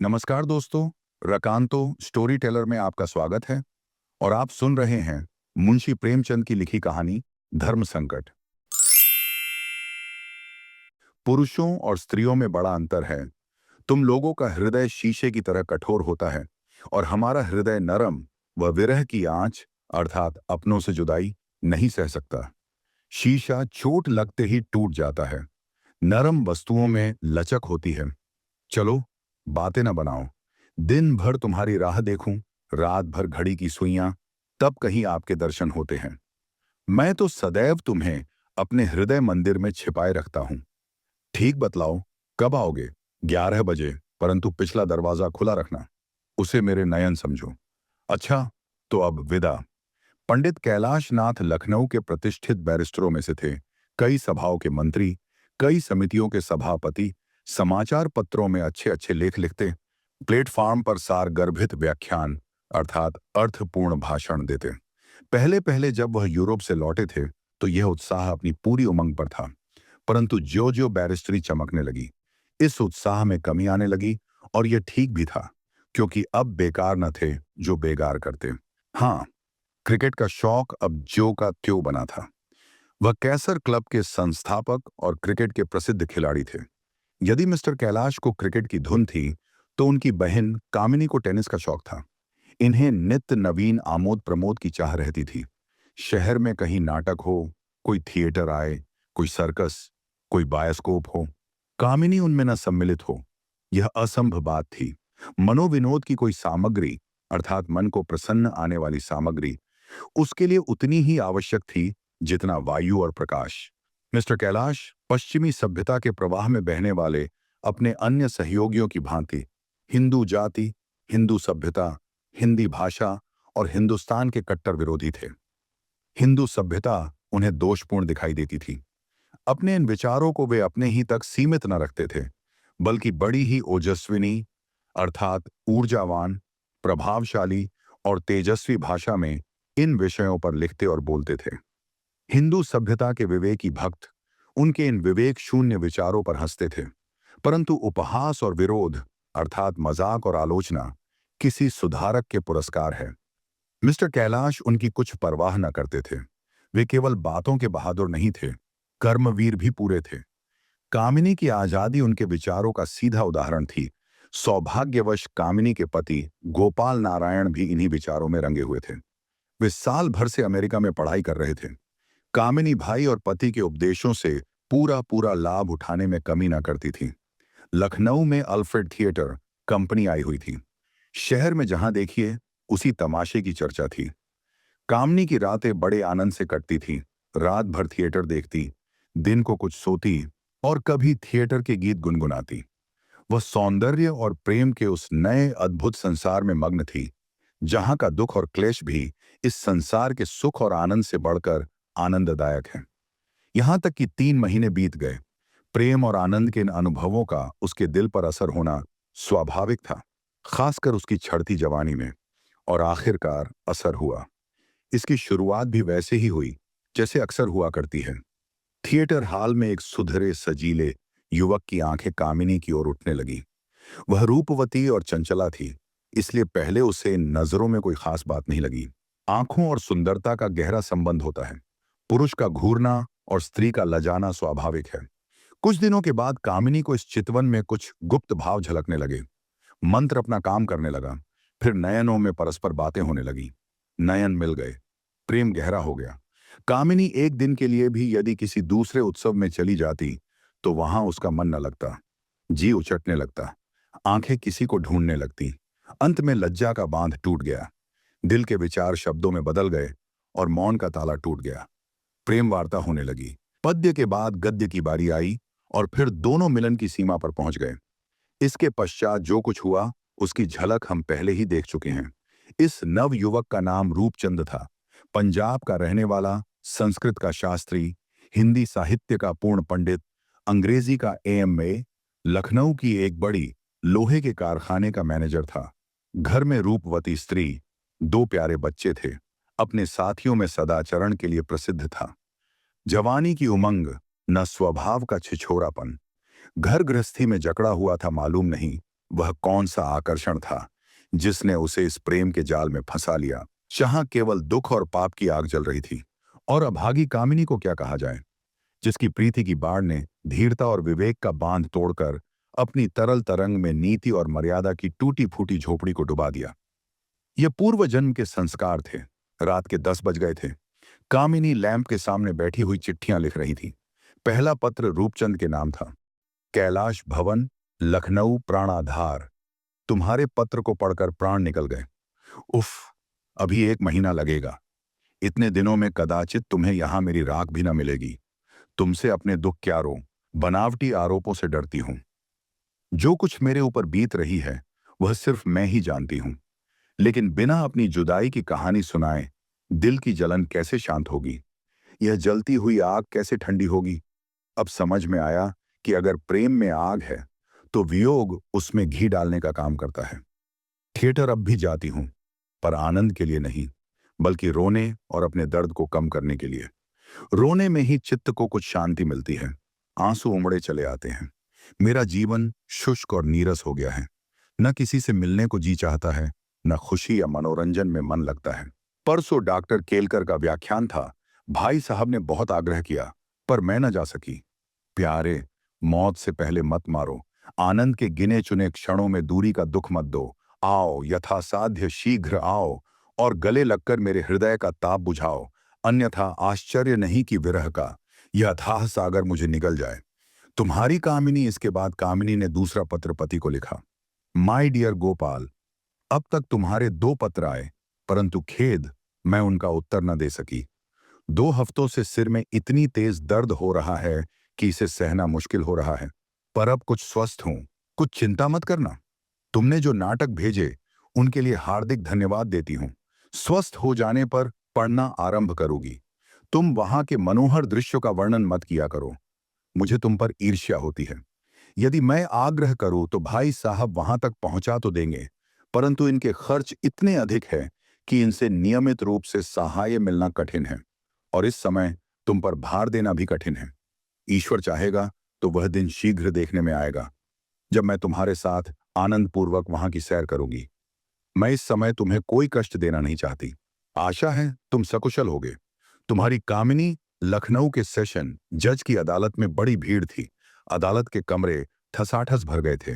नमस्कार दोस्तों, रकांतो story teller में आपका स्वागत है और आप सुन रहे हैं मुंशी प्रेमचंद की लिखी कहानी धर्म संकट। पुरुषों और स्त्रियों में बड़ा अंतर है। तुम लोगों का हृदय शीशे की तरह कठोर होता है और हमारा हृदय नरम व विरह की आंच अर्थात अपनों से जुदाई नहीं सह सकता। शीशा चोट लगते ही टूट जाता है। नरम वस्तुओं में लचक होती है। चलो, बातें न बनाओ। दिन भर तुम्हारी राह देखूं, रात भर घड़ी की सुइयां, तब कहीं आपके दर्शन होते हैं। मैं तो सदैव तुम्हें अपने हृदय मंदिर में छिपाए रखता हूं। ठीक बतलाओ, कब आओगे? 11 बजे, परंतु पिछला दरवाजा खुला रखना। उसे मेरे नयन समझो। अच्छा, तो अब विदा। पंडित कैलाश नाथ लखनऊ के प्रतिष्ठित बैरिस्टरों में से थे। कई सभाओं के मंत्री, कई समितियों के सभापति, समाचार पत्रों में अच्छे अच्छे लेख लिखते, प्लेटफॉर्म पर सारगर्भित व्याख्यान अर्थात अर्थपूर्ण भाषण देते। पहले पहले जब वह यूरोप से लौटे थे तो यह उत्साह अपनी पूरी उमंग पर था, परंतु ज्यो ज्यो बैरिस्टरी चमकने लगी, इस उत्साह में कमी आने लगी। और यह ठीक भी था, क्योंकि अब बेकार न थे जो बेगार करते। हाँ, क्रिकेट का शौक अब ज्यो का त्यों बना था। वह कैसर क्लब के संस्थापक और क्रिकेट के प्रसिद्ध खिलाड़ी थे। यदि मिस्टर कैलाश को क्रिकेट की धुन थी, तो उनकी बहन कामिनी को टेनिस का शौक था। इन्हें नित्य नवीन आमोद प्रमोद की चाह रहती थी। शहर में कहीं नाटक हो, कोई थिएटर आए, कोई सर्कस, कोई बायोस्कोप हो, कामिनी उनमें न सम्मिलित हो, यह असंभव बात थी। मनोविनोद की कोई सामग्री अर्थात मन को प्रसन्न आने वाली सामग्री उसके लिए उतनी ही आवश्यक थी जितना वायु और प्रकाश। मिस्टर कैलाश पश्चिमी सभ्यता के प्रवाह में बहने वाले अपने अन्य सहयोगियों की भांति हिंदू जाति, हिंदू सभ्यता, हिंदी भाषा और हिंदुस्तान के कट्टर विरोधी थे। हिंदू सभ्यता उन्हें दोषपूर्ण दिखाई देती थी। अपने इन विचारों को वे अपने ही तक सीमित न रखते थे, बल्कि बड़ी ही ओजस्विनी अर्थात ऊर्जावान, प्रभावशाली और तेजस्वी भाषा में इन विषयों पर लिखते और बोलते थे। हिंदू सभ्यता के विवेकी भक्त उनके इन विवेक शून्य विचारों पर हंसते थे, परंतु उपहास और विरोध अर्थात मजाक और आलोचना किसी सुधारक के पुरस्कार है। मिस्टर कैलाश उनकी कुछ परवाह न करते थे। वे केवल बातों के बहादुर नहीं थे, कर्मवीर भी पूरे थे। कामिनी की आजादी उनके विचारों का सीधा उदाहरण थी। सौभाग्यवश कामिनी के पति गोपाल नारायण भी इन्हीं विचारों में रंगे हुए थे। वे साल भर से अमेरिका में पढ़ाई कर रहे थे। कामिनी भाई और पति के उपदेशों से पूरा पूरा लाभ उठाने में कमी न करती थी। लखनऊ में अल्फ्रेड थिएटर कंपनी आई हुई थी। शहर में जहां देखिए उसी तमाशे की चर्चा थी। कामनी की रातें बड़े आनंद से कटती थी। रात भर थिएटर देखती, दिन को कुछ सोती और कभी थिएटर के गीत गुनगुनाती। वह सौंदर्य और प्रेम के उस नए अद्भुत संसार में मग्न थी, जहां का दुख और क्लेश भी इस संसार के सुख और आनंद से बढ़कर आनंददायक है। यहां तक कि 3 महीने बीत गए। प्रेम और आनंद के इन अनुभवों का उसके दिल पर असर होना स्वाभाविक था, खासकर उसकी छड़ती जवानी में। और आखिरकार असर हुआ। इसकी शुरुआत भी वैसे ही हुई जैसे अक्सर हुआ करती है। थिएटर हॉल में एक सुधरे सजीले युवक की आंखें कामिनी की ओर उठने लगी। वह रूपवती और चंचला थी, इसलिए पहले उसे नजरों में कोई खास बात नहीं लगी। आंखों और सुंदरता का गहरा संबंध होता है। पुरुष का घूरना और स्त्री का लजाना स्वाभाविक है। कुछ दिनों के बाद कामिनी को इस चितवन में कुछ गुप्त भाव झलकने लगे। मंत्र अपना काम करने लगा। फिर नयनों में परस्पर बातें होने लगी। नयन मिल गए, प्रेम गहरा हो गया। कामिनी एक दिन के लिए भी यदि किसी दूसरे उत्सव में चली जाती तो वहां उसका मन न लगता, जी उचटने लगता, आंखें किसी को ढूंढने लगती। अंत में लज्जा का बांध टूट गया। दिल के विचार शब्दों में बदल गए और मौन का ताला टूट गया। प्रेम वार्ता होने लगी। पद्य के बाद गद्य की बारी आई और फिर दोनों मिलन की सीमा पर पहुंच गए। इसके पश्चात जो कुछ हुआ उसकी झलक हम पहले ही देख चुके हैं। इस नव युवक का नाम रूपचंद था। पंजाब का रहने वाला, संस्कृत का शास्त्री, हिंदी साहित्य का पूर्ण पंडित, अंग्रेजी का एमए, लखनऊ की एक बड़ी लोहे के कारखाने का मैनेजर था। घर में रूपवती स्त्री, 2 प्यारे बच्चे थे। अपने साथियों में सदाचरण के लिए प्रसिद्ध था। जवानी की उमंग, न स्वभाव का छिछोरापन। घर गृहस्थी में जकड़ा हुआ था मालूम नहीं, वह कौन सा आकर्षण था जिसने उसे इस प्रेम के जाल में फंसा लिया, जहां केवल दुख और पाप की आग जल रही थी। और अभागी कामिनी को क्या कहा जाए, जिसकी प्रीति की बाढ़ ने धीरता और विवेक का बांध तोड़कर अपनी तरल तरंग में नीति और मर्यादा की टूटी फूटी झोपड़ी को डुबा दिया। ये पूर्व जन्म के संस्कार थे। रात के 10 बज गए थे। कामिनी लैंप के सामने बैठी हुई चिट्ठियां लिख रही थी। पहला पत्र रूपचंद के नाम था। कैलाश भवन, लखनऊ प्राणाधार। तुम्हारे पत्र को पढ़कर प्राण निकल गए। उफ, अभी 1 महीना लगेगा। इतने दिनों में कदाचित तुम्हें यहां मेरी राख भी न मिलेगी। तुमसे अपने दुख क्या रो, बनावटी आरोपों से डरती हूं। जो कुछ मेरे ऊपर बीत रही है वह सिर्फ मैं ही जानती हूं। लेकिन बिना अपनी जुदाई की कहानी सुनाए दिल की जलन कैसे शांत होगी? यह जलती हुई आग कैसे ठंडी होगी? अब समझ में आया कि अगर प्रेम में आग है तो वियोग उसमें घी डालने का काम करता है। थिएटर अब भी जाती हूं, पर आनंद के लिए नहीं, बल्कि रोने और अपने दर्द को कम करने के लिए। रोने में ही चित्त को कुछ शांति मिलती है। आंसू उमड़े चले आते हैं। मेरा जीवन शुष्क और नीरस हो गया है। न किसी से मिलने को जी चाहता है, न खुशी या मनोरंजन में मन लगता है। परसों डॉक्टर केलकर का व्याख्यान था। भाई साहब ने बहुत आग्रह किया, पर मैं न जा सकी। प्यारे, मौत से पहले मत मारो। आनंद के गिने चुने क्षणों में दूरी का दुख मत दो। आओ, यथासाध्य शीघ्र आओ और गले लगकर मेरे हृदय का ताप बुझाओ। अन्यथा आश्चर्य नहीं कि विरह का यह अथाह सागर मुझे निगल जाए। तुम्हारी कामिनी। इसके बाद कामिनी ने दूसरा पत्र पति को लिखा। माय डियर गोपाल, अब तक तुम्हारे 2 पत्र आए, परंतु खेद, मैं उनका उत्तर न दे सकी। 2 हफ्तों से सिर में इतनी तेज दर्द हो रहा है कि इसे सहना मुश्किल हो रहा है। पर अब कुछ स्वस्थ हूं। कुछ चिंता मत करना। तुमने जो नाटक भेजे उनके लिए हार्दिक धन्यवाद देती हूं। स्वस्थ हो जाने पर पढ़ना आरंभ करोगी। तुम वहां के मनोहर दृश्यों का वर्णन मत किया करो। मुझे तुम पर ईर्ष्या होती है। यदि मैं आग्रह करूं तो भाई साहब वहां तक पहुंचा तो देंगे, परंतु इनके खर्च इतने अधिक है कि इनसे नियमित रूप से सहाय मिलना कठिन है, और इस समय तुम पर भार देना भी कठिन है। ईश्वर चाहेगा तो वह दिन शीघ्र देखने में आएगा जब मैं तुम्हारे साथ आनंद पूर्वक वहां की सैर करूंगी। मैं इस समय तुम्हें कोई कष्ट देना नहीं चाहती। आशा है तुम सकुशल होगे। तुम्हारी कामिनी। लखनऊ के सेशन जज की अदालत में बड़ी भीड़ थी। अदालत के कमरे ठसाठस भर गए थे।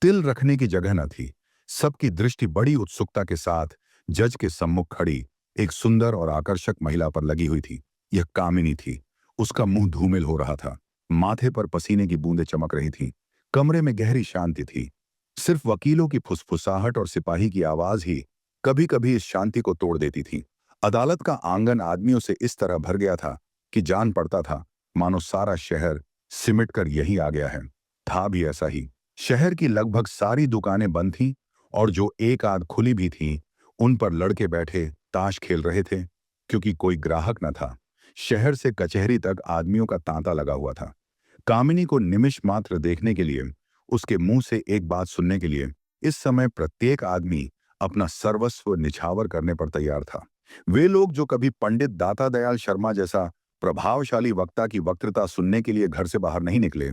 तिल रखने की जगह न थी। सबकी दृष्टि बड़ी उत्सुकता के साथ जज के सम्मुख खड़ी एक सुंदर और आकर्षक महिला पर लगी हुई थी। यह कामिनी थी। उसका मुंह धूमिल हो रहा था। माथे पर पसीने की बूंदें चमक रही थीं। कमरे में गहरी शांति थी। सिर्फ वकीलों की फुसफुसाहट और सिपाही की आवाज ही कभी कभी इस शांति को तोड़ देती थी। अदालत का आंगन आदमियों से इस तरह भर गया था कि जान पड़ता था मानो सारा शहर सिमट कर यहीं आ गया है। था भी ऐसा ही। शहर की लगभग सारी दुकानें बंद थीं, और जो एक आध खुली भी थीं उन पर लड़के बैठे ताश खेल रहे थे, क्योंकि कोई ग्राहक न था। शहर से कचहरी तक आदमियों का तांता लगा हुआ था। कामिनी को निमिष मात्र देखने के लिए, उसके मुंह से एक बात सुनने के लिए इस समय प्रत्येक आदमी अपना सर्वस्व निछावर करने पर तैयार था। वे लोग जो कभी पंडित दाता दयाल शर्मा जैसा प्रभावशाली वक्ता की वक्तृता सुनने के लिए घर से बाहर नहीं निकले,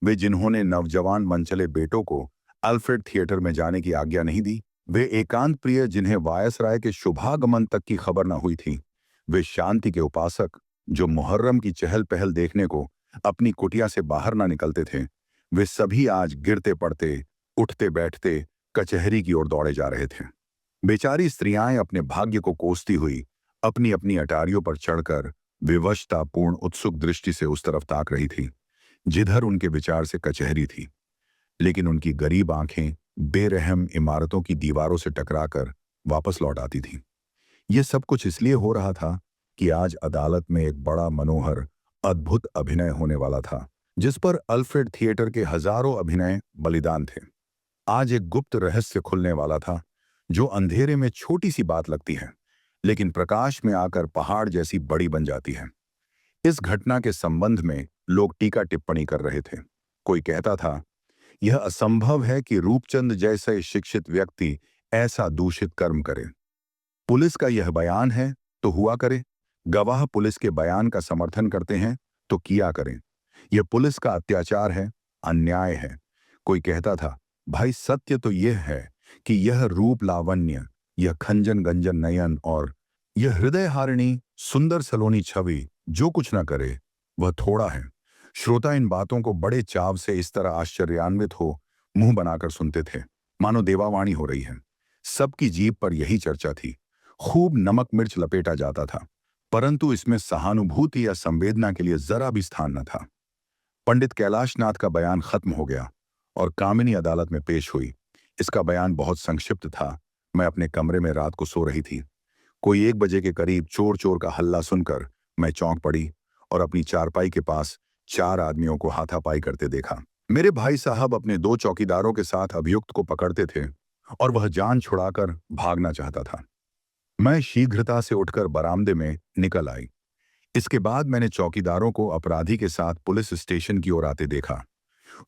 वे जिन्होंने नवजवान मनचले बेटों को अल्फ्रेड थिएटर में जाने की आज्ञा नहीं दी, वे एकांत प्रिय जिन्हें वायसराय के शुभागमन तक की खबर न हुई थी, वे शांति के उपासक जो मुहर्रम की चहल पहल देखने को अपनी कुटिया से बाहर ना निकलते थे, वे सभी आज गिरते पड़ते, उठते बैठते कचहरी की ओर दौड़े जा रहे थे। बेचारी स्त्रियां अपने भाग्य को कोसती हुई अपनी अपनी अटारियों पर चढ़कर विवशतापूर्ण उत्सुक दृष्टि से उस तरफ ताक रही थी जिधर उनके विचार से कचहरी थी। लेकिन उनकी गरीब आंखें बेरहम इमारतों की दीवारों से टकराकर वापस लौट आती थीं। यह सब कुछ इसलिए हो रहा था कि आज अदालत में एक बड़ा मनोहर अद्भुत अभिनय होने वाला था, जिस पर अल्फ्रेड थिएटर के हजारों अभिनय बलिदान थे। आज एक गुप्त रहस्य खुलने वाला था जो अंधेरे में छोटी सी बात लगती है, लेकिन प्रकाश में आकर पहाड़ जैसी बड़ी बन जाती है। इस घटना के संबंध में लोग टीका टिप्पणी कर रहे थे। कोई कहता था, यह असंभव है कि रूपचंद जैसे शिक्षित व्यक्ति ऐसा दूषित कर्म करे। पुलिस का यह बयान है तो हुआ करे। गवाह पुलिस के बयान का समर्थन करते हैं तो किया करें। यह पुलिस का अत्याचार है, अन्याय है। कोई कहता था, भाई सत्य तो यह है कि यह रूप लावण्य, यह खंजन गंजन नयन और यह हृदय हारिणी सुंदर सलोनी छवि जो कुछ न करे वह थोड़ा है। श्रोता इन बातों को बड़े चाव से इस तरह आश्चर्यान्वित हो मुंह बनाकर सुनते थे, मानो देवावाणी हो रही है। सबकी जीभ पर यही चर्चा थी। खूब नमक मिर्च लपेटा जाता था, परंतु इसमें सहानुभूति या संवेदना के लिए जरा भी स्थान न था। पंडित कैलाशनाथ का बयान खत्म हो गया और कामिनी अदालत में पेश हुई। इसका बयान बहुत संक्षिप्त था। मैं अपने कमरे में रात को सो रही थी। कोई 1 बजे के करीब चोर चोर का हल्ला सुनकर मैं चौंक पड़ी और अपनी चारपाई के पास 4 आदमियों को हाथापाई करते देखा। मेरे भाई साहब अपने 2 चौकीदारों के साथ अभियुक्त को पकड़ते थे और वह जान छुड़ाकर भागना चाहता था। मैं शीघ्रता से उठकर बरामदे में निकल आई। इसके बाद मैंने चौकीदारों को अपराधी के साथ पुलिस स्टेशन की ओर आते देखा।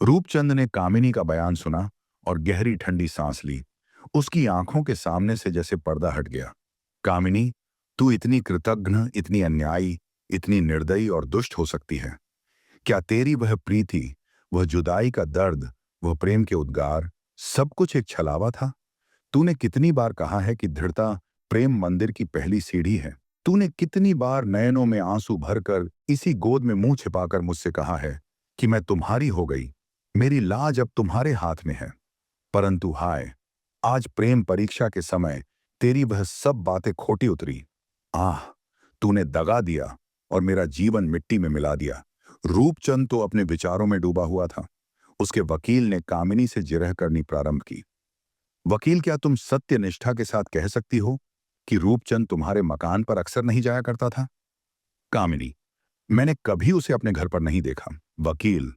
रूपचंद ने कामिनी का बयान सुना और गहरी ठंडी सांस ली। उसकी आंखों के सामने से जैसे पर्दा हट गया। कामिनी, तू इतनी कृतघ्न, इतनी अन्यायी, इतनी निर्दयी और दुष्ट हो सकती है? क्या तेरी वह प्रीति, वह जुदाई का दर्द, वह प्रेम के उद्गार, सब कुछ एक छलावा था? तूने कितनी बार कहा है कि दृढ़ता प्रेम मंदिर की पहली सीढ़ी है। तूने कितनी बार नयनों में आंसू भरकर इसी गोद में मुंह छिपाकर मुझसे कहा है कि मैं तुम्हारी हो गई, मेरी लाज अब तुम्हारे हाथ में है। परंतु हाय, आज प्रेम परीक्षा के समय तेरी वह सब बातें खोटी उतरी। आह, तूने दगा दिया और मेरा जीवन मिट्टी में मिला दिया। रूपचंद तो अपने विचारों में डूबा हुआ था। उसके वकील ने कामिनी से जिरह करनी प्रारंभ की। वकील, क्या तुम सत्य निष्ठा के साथ कह सकती हो कि रूपचंद तुम्हारे मकान पर अक्सर नहीं जाया करता था? कामिनी, मैंने कभी उसे अपने घर पर नहीं देखा। वकील,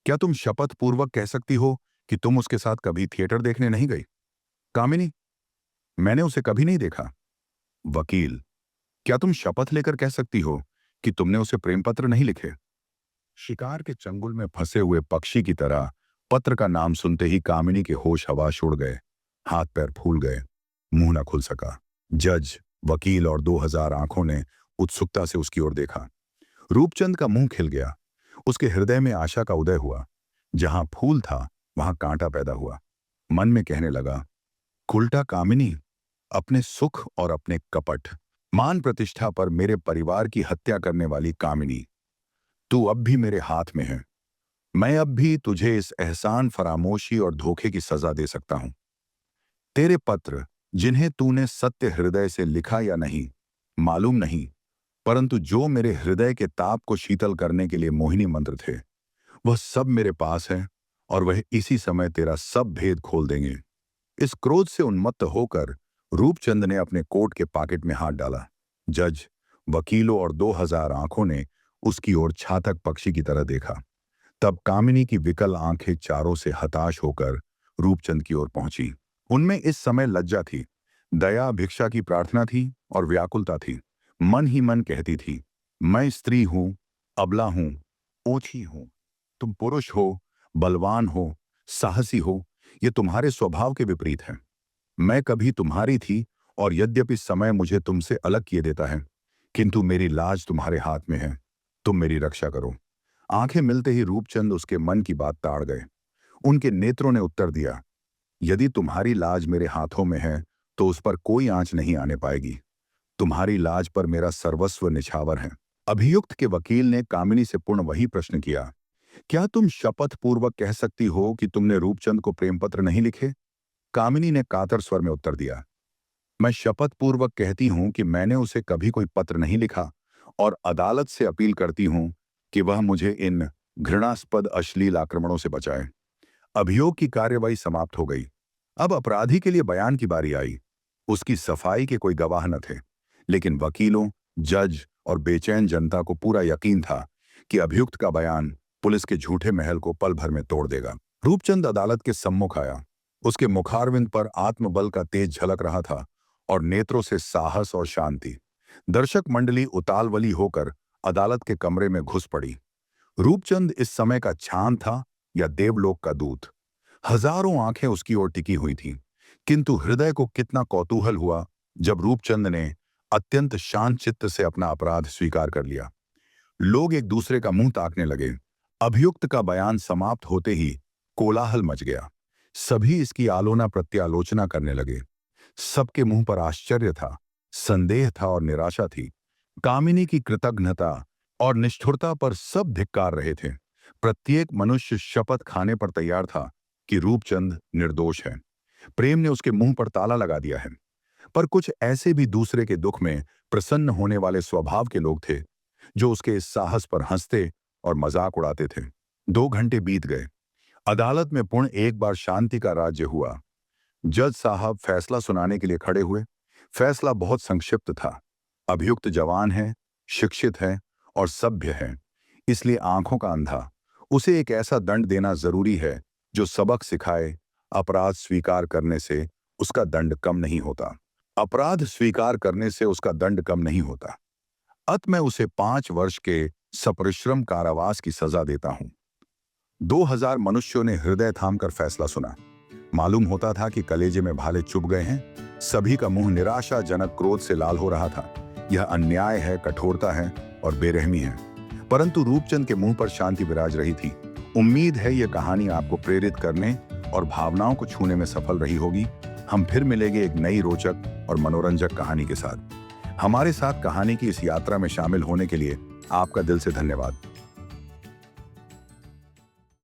क्या तुम शपथ पूर्वक कह सकती हो कि तुम उसके साथ कभी थिएटर देखने नहीं गई? कामिनी, मैंने उसे कभी नहीं देखा। वकील, क्या तुम शपथ लेकर कह सकती हो कि तुमने उसे प्रेम पत्र नहीं लिखे? शिकार के चंगुल में फंसे हुए पक्षी की तरह पत्र का नाम सुनते ही कामिनी के होश हवाश उड़ गए। हाथ पैर फूल गए, मुंह न खुल सका। जज, वकील और 2000 आंखों ने उत्सुकता से उसकी ओर देखा। रूपचंद का मुंह खिल गया। उसके हृदय में आशा का उदय हुआ। जहां फूल था वहां कांटा पैदा हुआ। मन में कहने लगा, उल्टा कामिनी, अपने सुख और अपने कपट, मान प्रतिष्ठा पर मेरे परिवार की हत्या करने वाली कामिनी, तू अब भी मेरे हाथ में है। मैं अब भी तुझे इस एहसान, फरामोशी और धोखे की सजा दे सकता हूं। तेरे पत्र, जिन्हें तूने सत्य हृदय से लिखा या नहीं मालूम नहीं, परंतु जो मेरे हृदय के ताप को शीतल करने के लिए मोहिनी मंत्र थे, वह सब मेरे पास है और वह इसी समय तेरा सब भेद खोल देंगे। इस क्रोध से उन्मत्त होकर रूपचंद ने अपने कोट के पॉकेट में हाथ डाला। जज, वकीलों और 2000 आंखों ने उसकी ओर छातक पक्षी की तरह देखा। तब कामिनी की विकल आंखें चारों से हताश होकर रूपचंद की ओर पहुंची। उनमें इस समय लज्जा थी, दया, भिक्षा की प्रार्थना थी और व्याकुलता थी। मन ही मन कहती थी, मैं स्त्री हूं, अबला हूं, ओछी हूं। तुम पुरुष हो, बलवान हो, साहसी हो। ये तुम्हारे स्वभाव के विपरीत है। मैं कभी तुम्हारी थी और यद्यपि समय मुझे तुमसे अलग किए देता है, किंतु मेरी लाज तुम्हारे हाथ में है। तुम मेरी रक्षा करो। आंखें मिलते ही रूपचंद उसके मन की बात ताड़ गए। उनके नेत्रों ने उत्तर दिया, यदि तुम्हारी लाज मेरे हाथों में है तो उस पर कोई आंच नहीं आने पाएगी। तुम्हारी लाज पर मेरा सर्वस्व निछावर है। अभियुक्त के वकील ने कामिनी से पुनः वही प्रश्न किया, क्या तुम शपथ पूर्वक कह सकती हो कि तुमने रूपचंद को प्रेम पत्र नहीं लिखे? कामिनी ने कातर स्वर में उत्तर दिया, मैं शपथ पूर्वक कहती हूं कि मैंने उसे कभी कोई पत्र नहीं लिखा और अदालत से अपील करती हूं कि वह मुझे इन घृणास्पद अश्लील आक्रमणों से बचाए। अभियोग की कार्यवाही समाप्त हो गई। अब अपराधी के लिए बयान की बारी आई। उसकी सफाई के कोई गवाह न थे, लेकिन वकीलों, जज और बेचैन जनता को पूरा यकीन था कि अभियुक्त का बयान पुलिस के झूठे महल को पल भर में तोड़ देगा। रूपचंद अदालत के सम्मुख आया। उसके मुखारविंद पर आत्मबल का तेज झलक रहा था और नेत्रों से साहस और शांति। दर्शक मंडली उतावली होकर अदालत के कमरे में घुस पड़ी। रूपचंद इस समय का चांद था या देवलोक का दूत। हजारों आंखें उसकी ओर टिकी हुई थीं, किंतु हृदय को कितना कौतूहल हुआ जब रूपचंद ने अत्यंत शांत चित्त से अपना अपराध स्वीकार कर लिया। लोग एक दूसरे का मुंह ताकने लगे। अभियुक्त का बयान समाप्त होते ही कोलाहल मच गया। सभी इसकी आलोचना प्रत्यालोचना करने लगे। सबके मुंह पर आश्चर्य था, संदेह था और निराशा थी। कामिनी की कृतज्ञता और निष्ठुरता पर सब धिक्कार रहे थे। प्रत्येक मनुष्य शपथ खाने पर तैयार था कि रूपचंद निर्दोष है। प्रेम ने उसके मुंह पर ताला लगा दिया है। पर कुछ ऐसे भी दूसरे के दुख में प्रसन्न होने वाले स्वभाव के लोग थे, जो उसके इस साहस पर हंसते और मजाक उड़ाते थे। 2 घंटे बीत गए। अदालत में पुनः एक बार शांति का राज्य हुआ। जज साहब फैसला सुनाने के लिए खड़े हुए। फैसला बहुत संक्षिप्त था। अभियुक्त जवान है, शिक्षित है और सभ्य है, इसलिए आंखों का अंधा। उसे एक ऐसा दंड देना जरूरी है जो सबक सिखाए। अपराध स्वीकार करने से उसका दंड कम नहीं होता। अपराध स्वीकार करने से उसका दंड कम नहीं होता। अत मैं उसे 5 वर्ष के सपरिश्रम कारावास की सजा देता हूं। 2000 मनुष्यों ने हृदय थामकर फैसला सुना। मालूम होता था कि कलेजे में भाले चुभ गए हैं। सभी का मुंह निराशाजनक क्रोध से लाल हो रहा था। यह अन्याय है, कठोरता है और बेरहमी है। परंतु रूपचंद के मुंह पर शांति विराज रही थी। उम्मीद है यह कहानी आपको प्रेरित करने और भावनाओं को छूने में सफल रही होगी। हम फिर मिलेंगे एक नई रोचक और मनोरंजक कहानी के साथ। हमारे साथ कहानी की इस यात्रा में शामिल होने के लिए आपका दिल से धन्यवाद।